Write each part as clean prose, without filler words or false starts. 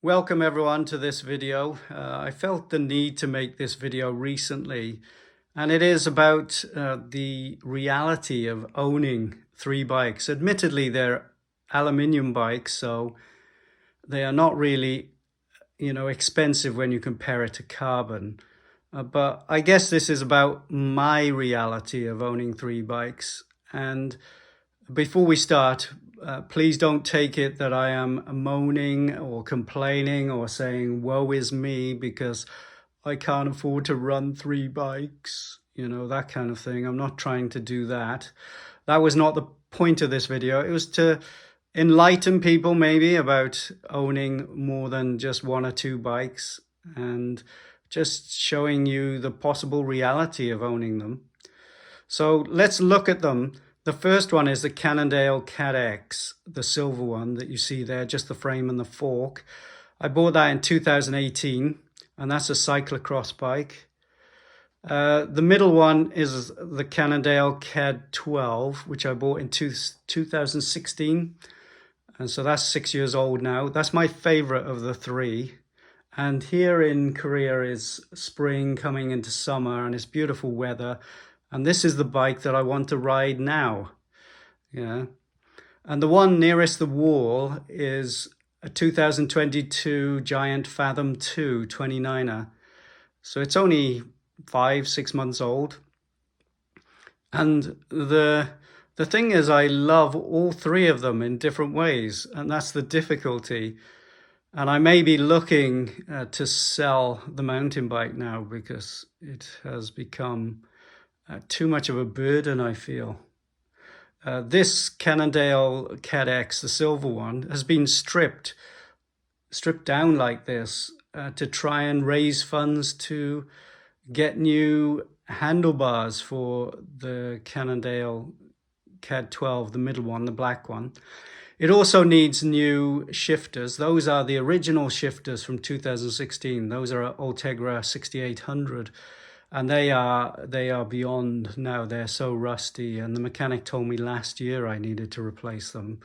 Welcome everyone to this video. I felt the need to make this video recently, and it is about the reality of owning three bikes. Admittedly, they're aluminium bikes, so they are not really, expensive when you compare it to carbon. But I guess this is about my reality of owning three bikes. And before we start, please don't take it that I am moaning or complaining or saying, woe is me, because I can't afford to run three bikes, that kind of thing. I'm not trying to do that. That was not the point of this video. It was to enlighten people maybe about owning more than just one or two bikes and just showing you the possible reality of owning them. So let's look at them. The first one is the Cannondale CAD-X, the silver one that you see there, just the frame and the fork. I bought that in 2018, and that's a cyclocross bike. The middle one is the Cannondale CAD-12, which I bought in 2016. And so that's 6 years old now. That's my favorite of the three. And here in Korea is spring coming into summer, and it's beautiful weather. And this is the bike that I want to ride now. Yeah. And the one nearest the wall is a 2022 Giant Fathom 2 29er. So it's only 5-6 months old. And the thing is, I love all three of them in different ways, and that's the difficulty. And I may be looking to sell the mountain bike now because it has become too much of a burden, I feel. This Cannondale CAD-X, the silver one, has been stripped down like this to try and raise funds to get new handlebars for the Cannondale CAD-12, the middle one, the black one. It also needs new shifters. Those are the original shifters from 2016. Those are Ultegra 6800. And they are beyond now. They're so rusty, and the mechanic told me last year I needed to replace them.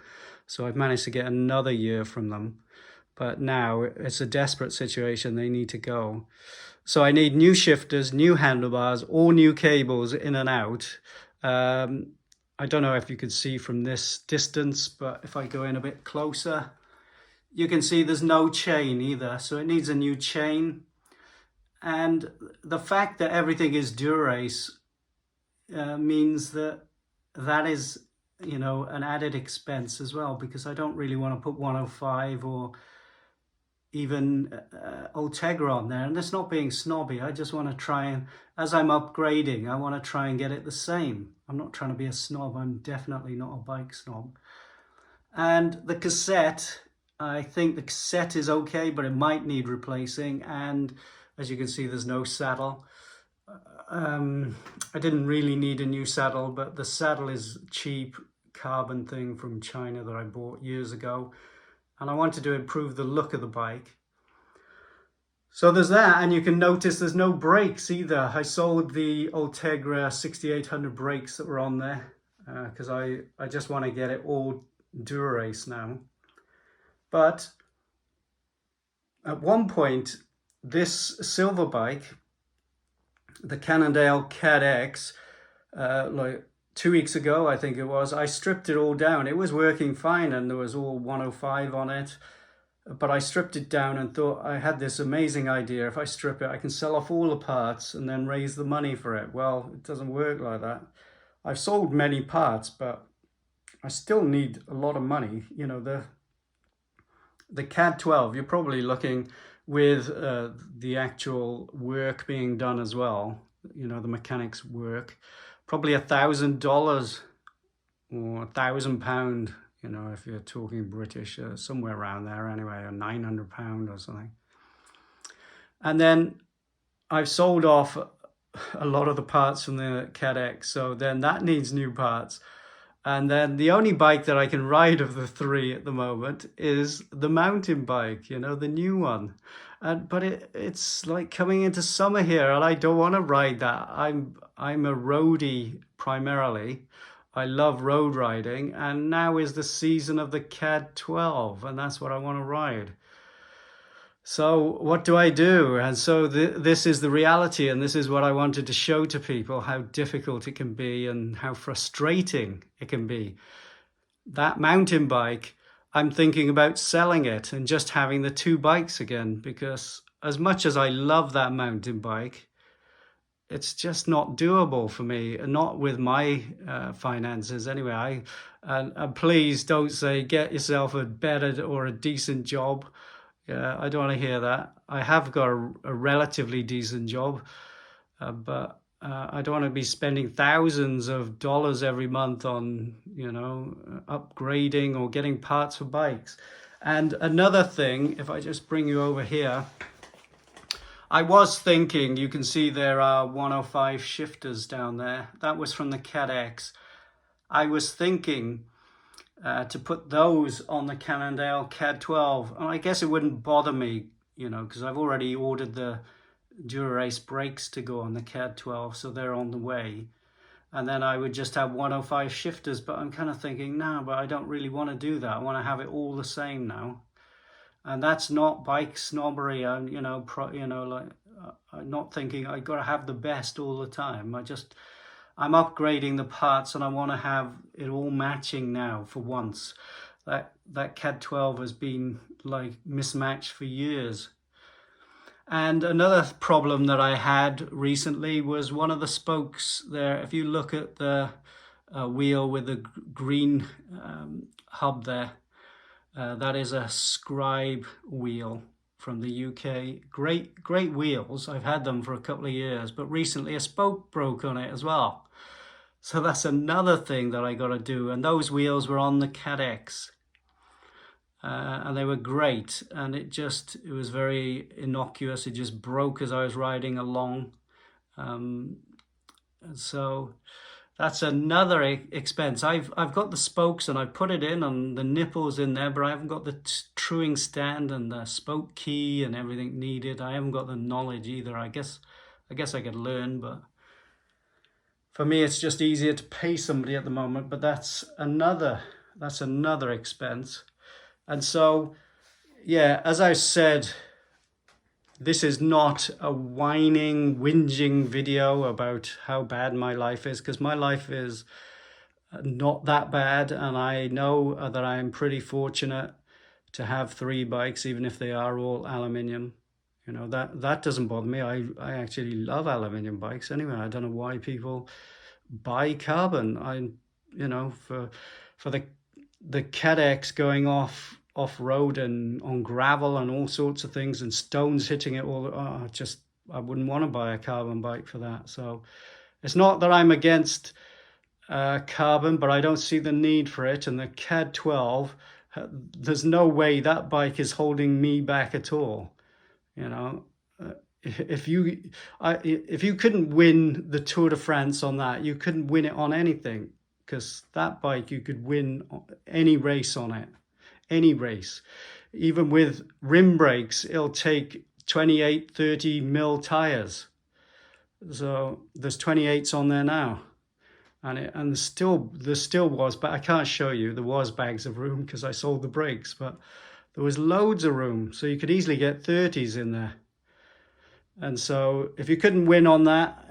So I've managed to get another year from them. But now it's a desperate situation. They need to go. So I need new shifters, new handlebars, all new cables in and out. I don't know if you can see from this distance, but if I go in a bit closer, you can see there's no chain either. So it needs a new chain. And the fact that everything is Dura-Ace means that is, an added expense as well, because I don't really want to put 105 or even Ultegra on there. And that's not being snobby. I just want to try and, as I'm upgrading, I want to try and get it the same. I'm not trying to be a snob. I'm definitely not a bike snob. And the cassette, I think the cassette is okay, but it might need replacing. And as you can see, there's no saddle. I didn't really need a new saddle, but the saddle is cheap carbon thing from China that I bought years ago. And I wanted to improve the look of the bike. So there's that, and you can notice there's no brakes either. I sold the Ultegra 6800 brakes that were on there because I just want to get it all Dura-Ace now. But at one point, this silver bike, the Cannondale CAD-X, like 2 weeks ago, I think it was, I stripped it all down. It was working fine and there was all 105 on it, but I stripped it down and thought I had this amazing idea. If I strip it, I can sell off all the parts and then raise the money for it. Well, it doesn't work like that. I've sold many parts, but I still need a lot of money. The CAD-12, you're probably looking with the actual work being done as well, the mechanics work, probably $1,000 or £1,000, if you're talking British, somewhere around there anyway, or £900 or something. And then I've sold off a lot of the parts from the CAD-X, so then that needs new parts. And then the only bike that I can ride of the three at the moment is the mountain bike, the new one. But it's like coming into summer here, and I don't want to ride that. I'm a roadie primarily. I love road riding, and now is the season of the CAD-12, and that's what I want to ride. So what do I do? And so this is the reality, and this is what I wanted to show to people, how difficult it can be and how frustrating it can be. That mountain bike, I'm thinking about selling it and just having the two bikes again, because as much as I love that mountain bike, it's just not doable for me, and not with my finances anyway. And please don't say get yourself a better or a decent job. I don't want to hear that. I have got a relatively decent job, but I don't want to be spending thousands of dollars every month on, upgrading or getting parts for bikes. And another thing, if I just bring you over here, I was thinking, you can see there are 105 shifters down there. That was from the CAD-X. I was thinking to put those on the Cannondale CAD-12. And I guess it wouldn't bother me, because I've already ordered the Dura-Ace brakes to go on the CAD-12, so they're on the way. And then I would just have 105 shifters, but I'm kind of thinking, no, but I don't really want to do that. I want to have it all the same now. And that's not bike snobbery. I'm not thinking I got to have the best all the time. I'm upgrading the parts, and I want to have it all matching now for once. That CAD-12 has been like mismatched for years. And another problem that I had recently was one of the spokes there. If you look at the wheel with the green hub there, that is a Scribe wheel from the UK. Great wheels. I've had them for a couple of years, but recently a spoke broke on it as well. So that's another thing that I got to do. And those wheels were on the CAD-X. And they were great, and it was very innocuous. It just broke as I was riding along. And so that's another expense. I've got the spokes and I put it in and the nipples in there, but I haven't got the truing stand and the spoke key and everything needed. I haven't got the knowledge either. I guess I could learn, but for me it's just easier to pay somebody at the moment. But that's another expense. And so, yeah, as I said, this is not a whinging video about how bad my life is, because my life is not that bad. And I know that I'm pretty fortunate to have 3 bikes, even if they are all aluminium. That doesn't bother me. I actually love aluminium bikes anyway. I don't know why people buy carbon. For the CAD-X going off-road and on gravel and all sorts of things and stones hitting it all, I wouldn't want to buy a carbon bike for that. So it's not that I'm against carbon, but I don't see the need for it. And the CAD-12, there's no way that bike is holding me back at all. If you couldn't win the Tour de France on that, you couldn't win it on anything. Because that bike, you could win any race on it, any race. Even with rim brakes, it'll take 28, 30 mil tires. So there's 28s on there now. And there still was, but I can't show you. There was bags of room because I sold the brakes, but there was loads of room. So you could easily get 30s in there. And so if you couldn't win on that,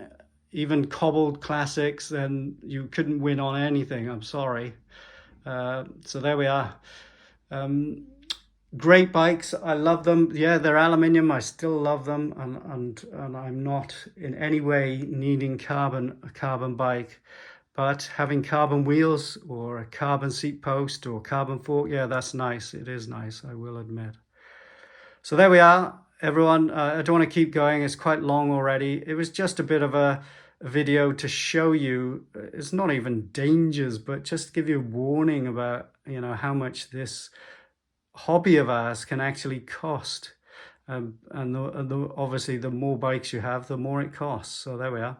even cobbled classics, then you couldn't win on anything. I'm sorry. So there we are. Great bikes. I love them. Yeah, they're aluminium. I still love them, and I'm not in any way needing a carbon bike. But having carbon wheels or a carbon seat post or carbon fork, yeah, that's nice. It is nice, I will admit. So there we are, everyone. I don't want to keep going. It's quite long already. It was just a bit of a video to show you, it's not even dangers, but just give you a warning about, how much this hobby of ours can actually cost. And obviously the more bikes you have, the more it costs. So there we are.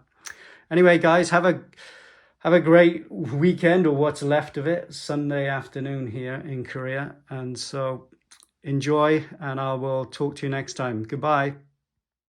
Anyway, guys, have a great weekend, or what's left of it. Sunday afternoon here in Korea. And so enjoy, and I will talk to you next time. Goodbye.